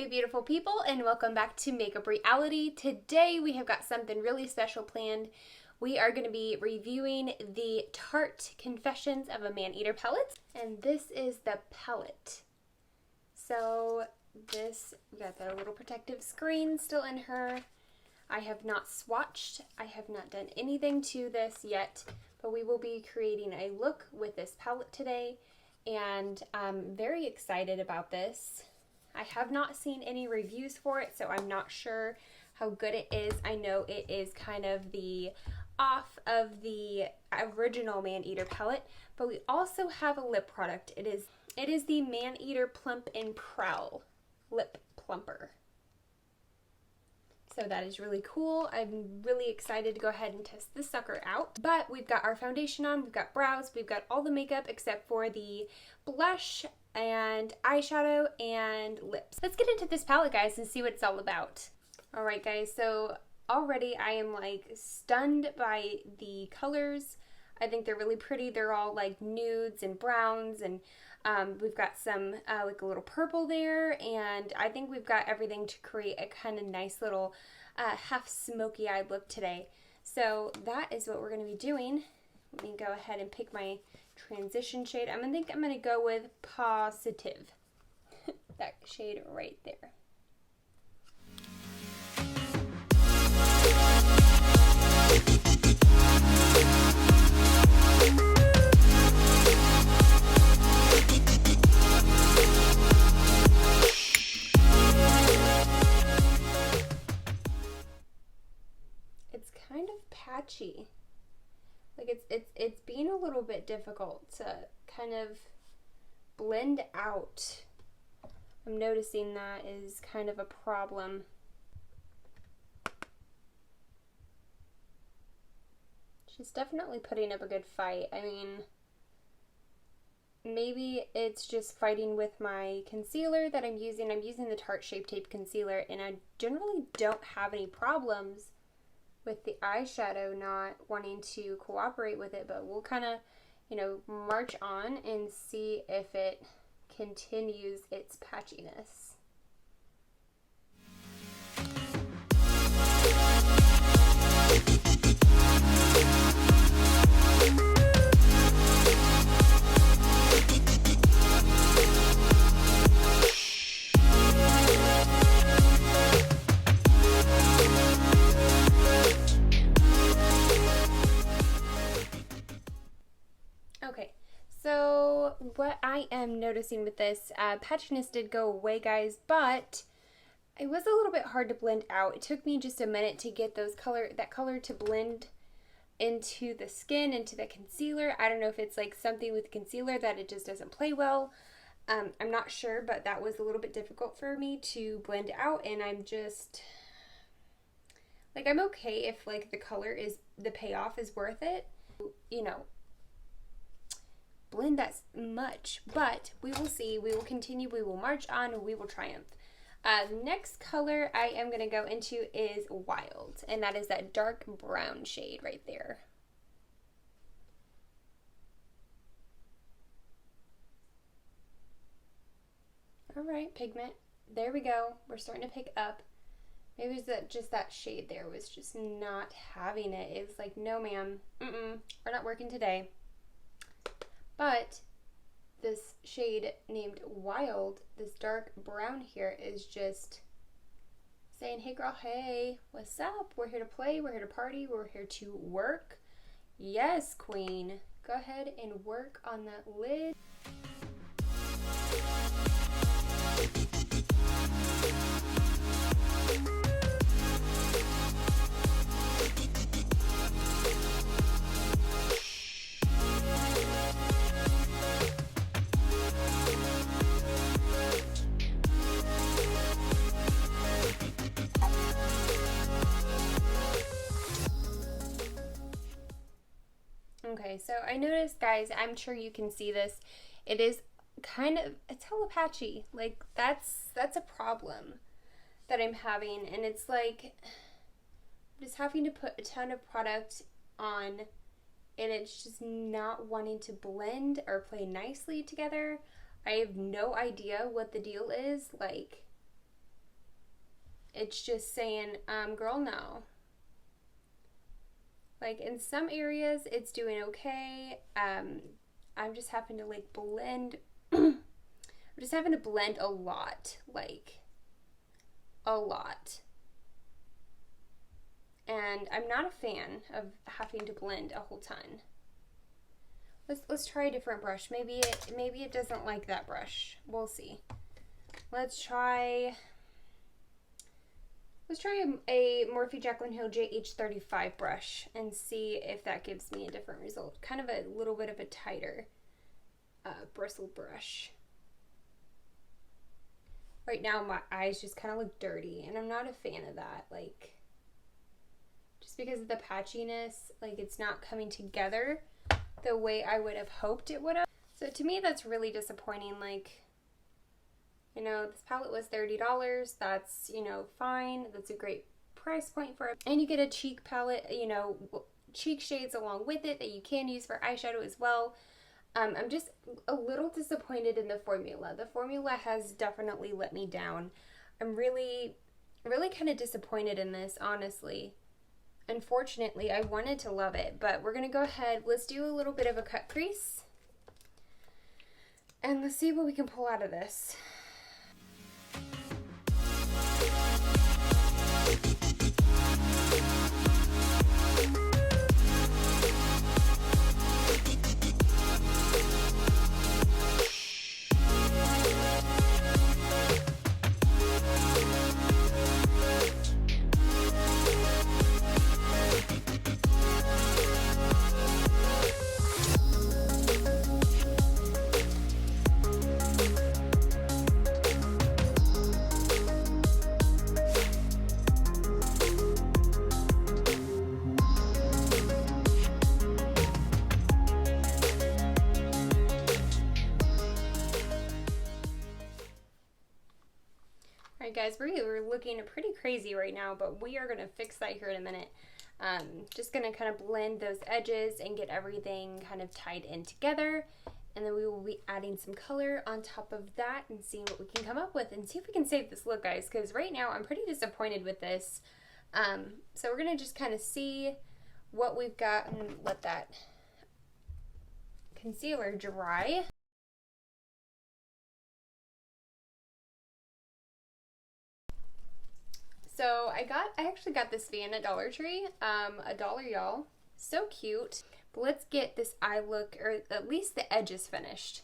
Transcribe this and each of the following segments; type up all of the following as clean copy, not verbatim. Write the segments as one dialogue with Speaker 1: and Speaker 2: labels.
Speaker 1: Hey beautiful people, and welcome back to Makeup Reality. Today we have got something really special planned. We are going to be reviewing the Tarte Confessions of a Maneater palette, and this is the palette. So we got the little protective screen still in her. I have not swatched, I have not done anything to this yet, but we will be creating a look with this palette today, and I'm very excited about this. I have not seen any reviews for it, so I'm not sure how good it is. I know it is kind of the off of the original Maneater palette, but we also have a lip product. It is the Maneater Plump and Prowl Lip Plumper. So that is really cool. I'm really excited to go ahead and test this sucker out. But we've got our foundation on, we've got brows, we've got all the makeup except for the blush and eyeshadow and lips. Let's get into this palette, guys, and see what it's all about. Alright guys, so already I am like stunned by the colors. I think they're really pretty. They're all like nudes and browns, and we've got some like a little purple there, and I think we've got everything to create a kind of nice little half smoky eyed look today. So that is what we're going to be doing. Let me go ahead and pick my transition shade. I'm going to go with Positive. That shade right there. It's kind of patchy. Like it's being a little bit difficult to kind of blend out. I'm noticing that is kind of a problem. She's definitely putting up a good fight. I mean, maybe it's just fighting with my concealer that I'm using. I'm using the Tarte Shape Tape Concealer, and I generally don't have any problems with the eyeshadow not wanting to cooperate with it, but we'll kind of, march on and see if it continues its patchiness. Okay, so what I am noticing with this, patchiness did go away, guys, but it was a little bit hard to blend out. It took me just a minute to get that color to blend into the skin, into the concealer. I don't know if it's like something with concealer that it just doesn't play well. I'm not sure, but that was a little bit difficult for me to blend out, and I'm just like, I'm okay if like the payoff is worth it, blend that much, but we will see. We will continue, we will march on, and we will triumph. Next color I am going to go into is Wild, and that is that dark brown shade right there. Alright, pigment. There we go. We're starting to pick up. Maybe it's just that shade there was just not having it. It was like, no ma'am, we're not working today. But this shade named Wild, this dark brown here, is just saying, hey girl, hey, what's up? We're here to play, we're here to party, we're here to work. Yes, queen. Go ahead and work on that lid. Okay, so I noticed, guys, I'm sure you can see this, it is kind of, it's hella patchy. Like, that's a problem that I'm having, and it's like, I'm just having to put a ton of product on, and it's just not wanting to blend or play nicely together. I have no idea what the deal is. Like, it's just saying, girl, no. Like, in some areas, it's doing okay. I'm just having to, like, blend. I'm just having to blend a lot. Like, a lot. And I'm not a fan of having to blend a whole ton. Let's try a different brush. Maybe it doesn't like that brush. We'll see. Let's try a Morphe Jaclyn Hill JH35 brush and see if that gives me a different result. Kind of a little bit of a tighter bristle brush. Right now my eyes just kind of look dirty, and I'm not a fan of that. Like, just because of the patchiness, like it's not coming together the way I would have hoped it would have. So to me, that's really disappointing. Like, you know, this palette was $30. That's, you know, fine. That's a great price point for it. And you get a cheek palette, you know, cheek shades along with it that you can use for eyeshadow as well. I'm just a little disappointed in the formula. The formula has definitely let me down. I'm really kind of disappointed in this, honestly. Unfortunately, I wanted to love it, but we're going to go ahead. Let's do a little bit of a cut crease. And let's see what we can pull out of this. Alright guys, we're looking pretty crazy right now, but we are going to fix that here in a minute. Just going to kind of blend those edges and get everything kind of tied in together. And then we will be adding some color on top of that and seeing what we can come up with and see if we can save this look, guys, because right now I'm pretty disappointed with this. So we're going to just kind of see what we've got and let that concealer dry. So I actually got this fan at Dollar Tree, $1, y'all. So cute. But let's get this eye look, or at least the edges finished.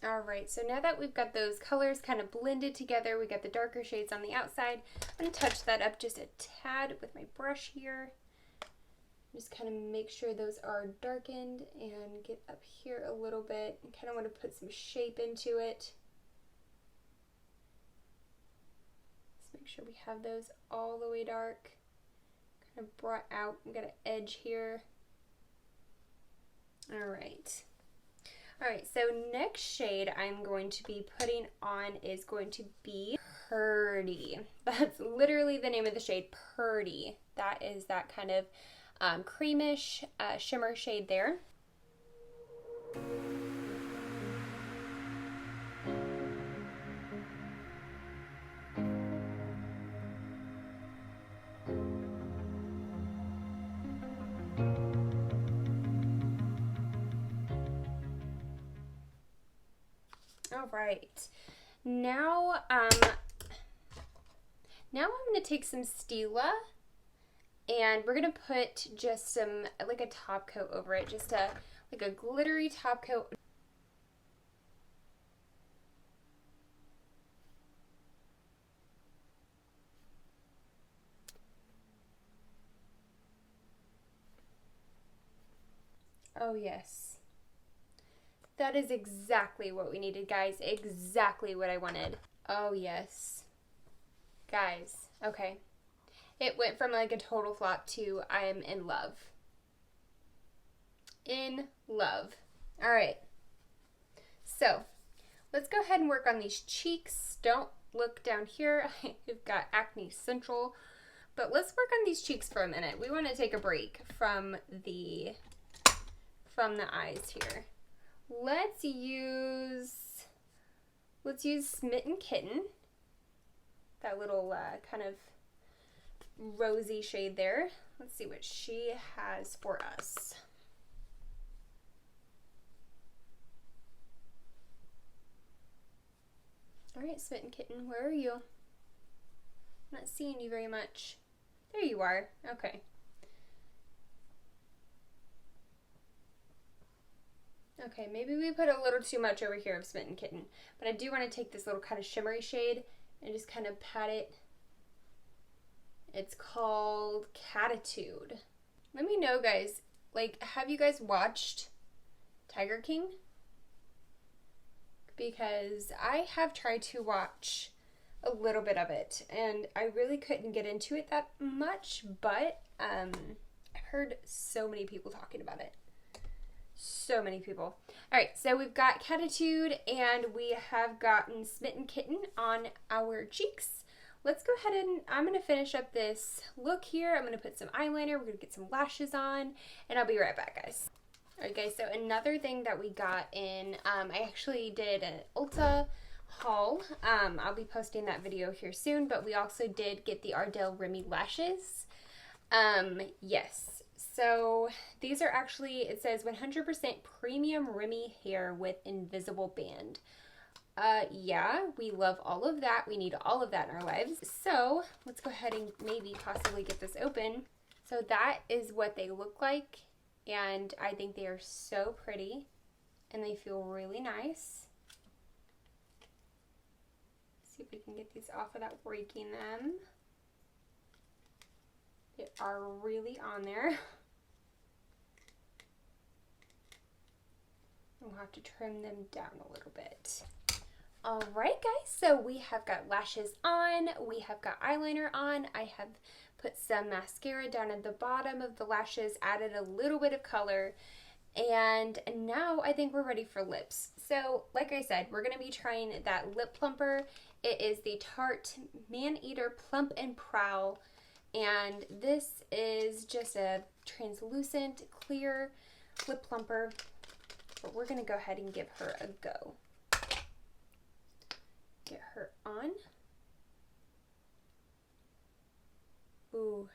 Speaker 1: Alright, so now that we've got those colors kind of blended together, we got the darker shades on the outside. I'm going to touch that up just a tad with my brush here. Just kind of make sure those are darkened and get up here a little bit. And kind of want to put some shape into it. Let's make sure we have those all the way dark. Kind of brought out. We've got an edge here. Alright. Alright, so next shade I'm going to be putting on is going to be Purdy. That's literally the name of the shade, Purdy. That is that kind of creamish shimmer shade there. All right, now I'm going to take some Stila and we're going to put just some, like a top coat over it, just like a glittery top coat. Oh yes. That is exactly what we needed, guys. Exactly what I wanted. Oh yes. Guys, okay. It went from like a total flop to I am in love. In love. All right. So, let's go ahead and work on these cheeks. Don't look down here. I've got acne central. But let's work on these cheeks for a minute. We want to take a break from the eyes here. Let's use Smitten Kitten. That little kind of rosy shade there. Let's see what she has for us. All right, Smitten Kitten, where are you? I'm not seeing you very much. There you are. Okay. Okay, maybe we put a little too much over here of Smitten Kitten, but I do want to take this little kind of shimmery shade and just kind of pat it. It's called Catitude. Let me know, guys, like, have you guys watched Tiger King? Because I have tried to watch a little bit of it, and I really couldn't get into it that much, but I've heard so many people talking about it. So many people. All right, so we've got Catitude, and we have gotten Smitten Kitten on our cheeks. Let's go ahead and I'm going to finish up this look here. I'm going to put some eyeliner. We're going to get some lashes on, and I'll be right back, guys. All right, guys, so another thing that we got in, I actually did an Ulta haul. I'll be posting that video here soon, but we also did get the Ardell Remey lashes. Yes. So these are actually, it says 100% premium Remey hair with invisible band. Yeah, we love all of that. We need all of that in our lives. So let's go ahead and maybe possibly get this open. So that is what they look like. And I think they are so pretty and they feel really nice. See if we can get these off without breaking them. They are really on there. We'll have to trim them down a little bit. All right, guys, so we have got lashes on, we have got eyeliner on, I have put some mascara down at the bottom of the lashes, added a little bit of color, and now I think we're ready for lips. So, like I said, we're going to be trying that lip plumper. It is the Tarte Maneater Plump and Prowl, and this is just a translucent, clear lip plumper. But we're going to go ahead and give her a go. Get her on. Ooh.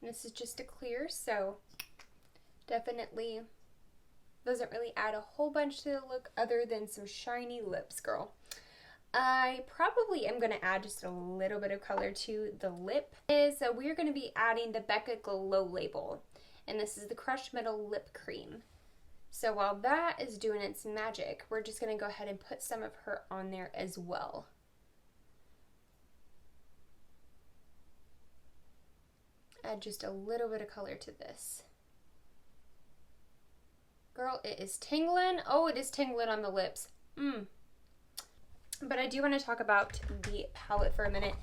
Speaker 1: This is just a clear, so definitely doesn't really add a whole bunch to the look other than some shiny lips, girl. I probably am going to add just a little bit of color to the lip. So we're going to be adding the Becca Glow Label, and this is the Crushed Metal Lip Cream. So while that is doing its magic, we're just going to go ahead and put some of her on there as well. Add just a little bit of color to this. Girl, it is tingling. Oh, it is tingling on the lips. But I do want to talk about the palette for a minute.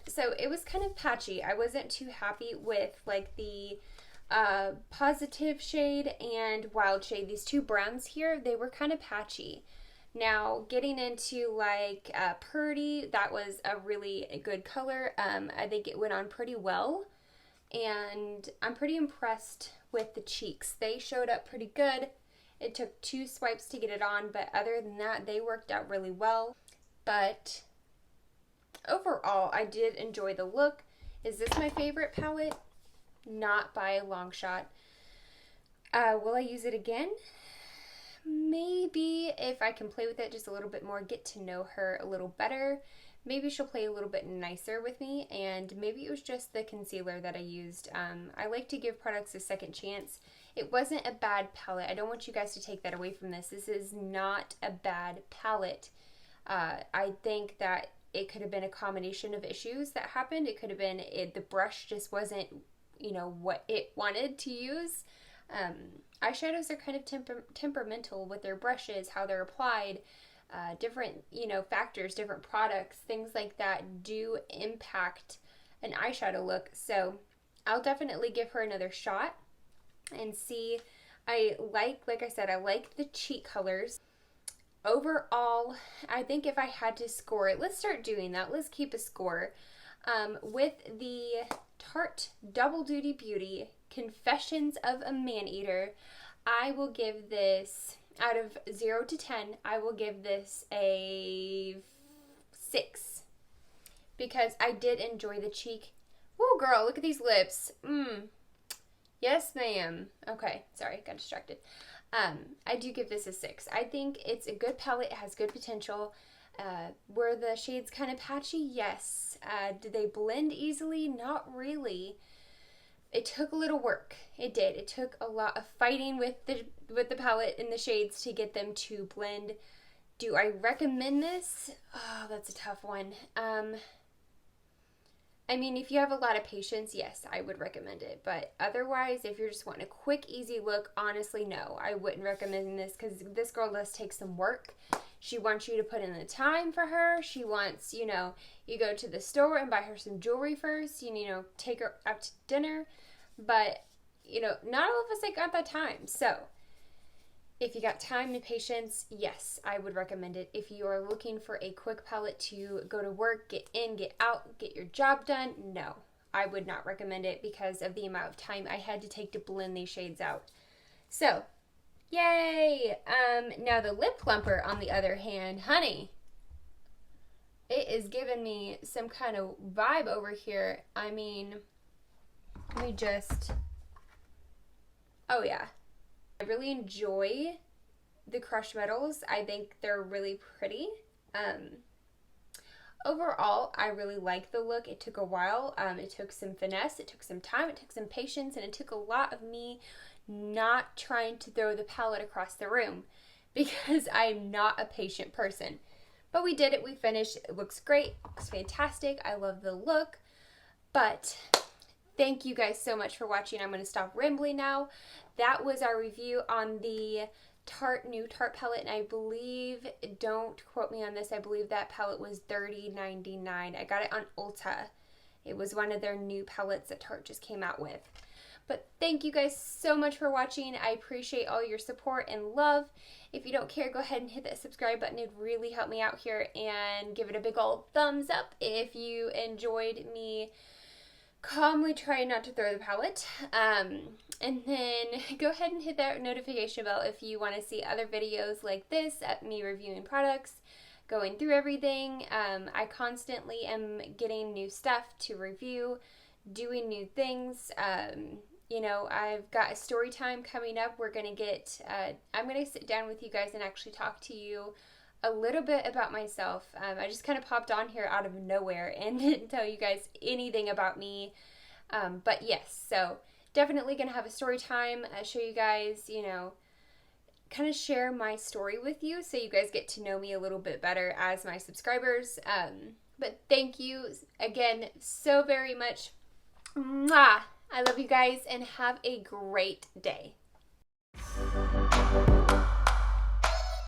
Speaker 1: So it was kind of patchy. I wasn't too happy with like the Positive shade and Wild shade. These two browns here, they were kind of patchy. Now getting into like Purdy, that was a really good color. I think it went on pretty well. And I'm pretty impressed with the cheeks. They showed up pretty good. It took 2 swipes to get it on, but other than that, they worked out really well. But overall, I did enjoy the look. Is this my favorite palette? Not by a long shot. Will I use it again? Maybe if I can play with it just a little bit more, get to know her a little better. maybe she'll play a little bit nicer with me, and maybe it was just the concealer that I used. I like to give products a second chance. It wasn't a bad palette. I don't want you guys to take that away from this. This is not a bad palette. I think that it could have been a combination of issues that happened. It could have been the brush just wasn't, what it wanted to use. Eyeshadows are kind of temperamental with their brushes, how they're applied, different, factors, different products, things like that do impact an eyeshadow look. So I'll definitely give her another shot and see. Like I said, I like the cheek colors. Overall, I think if I had to score it, let's start doing that. Let's keep a score. With the Tarte Double Duty Beauty Confessions of a Maneater, I will give this, out of 0 to 10, I will give this a 6. Because I did enjoy the cheek. Whoa, girl, look at these lips. Yes, ma'am. Okay, sorry, got distracted. I do give this a 6. I think it's a good palette. It has good potential. Were the shades kind of patchy? Yes. Did they blend easily? Not really. It took a little work. It did. It took a lot of fighting with the palette and the shades to get them to blend. Do I recommend this? Oh, that's a tough one. I mean, if you have a lot of patience, yes, I would recommend it. But otherwise, if you're just wanting a quick, easy look, honestly, no. I wouldn't recommend this because this girl does take some work. She wants you to put in the time for her. She wants, you go to the store and buy her some jewelry first. You take her out to dinner. But, not all of us got that time. So, if you got time and patience, yes, I would recommend it. If you are looking for a quick palette to go to work, get in, get out, get your job done, no, I would not recommend it because of the amount of time I had to take to blend these shades out. So, yay! Now the lip plumper, on the other hand, honey, it is giving me some kind of vibe over here. I mean, oh yeah. I really enjoy the crushed metals. I think they're really pretty. Overall, I really like the look. It took a while. It took some finesse. It took some time. It took some patience. And it took a lot of me not trying to throw the palette across the room because I'm not a patient person. But we did it. We finished. It looks great. It looks fantastic. I love the look. But thank you guys so much for watching. I'm going to stop rambling now. That was our review on the new Tarte palette, and I believe, don't quote me on this, I believe that palette was $30.99. I got it on Ulta. It was one of their new palettes that Tarte just came out with. But thank you guys so much for watching. I appreciate all your support and love. If you don't care, go ahead and hit that subscribe button. It'd really help me out here, and give it a big old thumbs up if you enjoyed me calmly try not to throw the palette. And then go ahead and hit that notification bell if you want to see other videos like this, at me reviewing products, going through everything. I constantly am getting new stuff to review, doing new things. I've got a story time coming up. We're going to get, I'm going to sit down with you guys and actually talk to you a little bit about myself. I just kind of popped on here out of nowhere and didn't tell you guys anything about me. But yes, so definitely going to have a story time, show you guys, kind of share my story with you so you guys get to know me a little bit better as my subscribers. But thank you again so very much. Mwah! I love you guys and have a great day.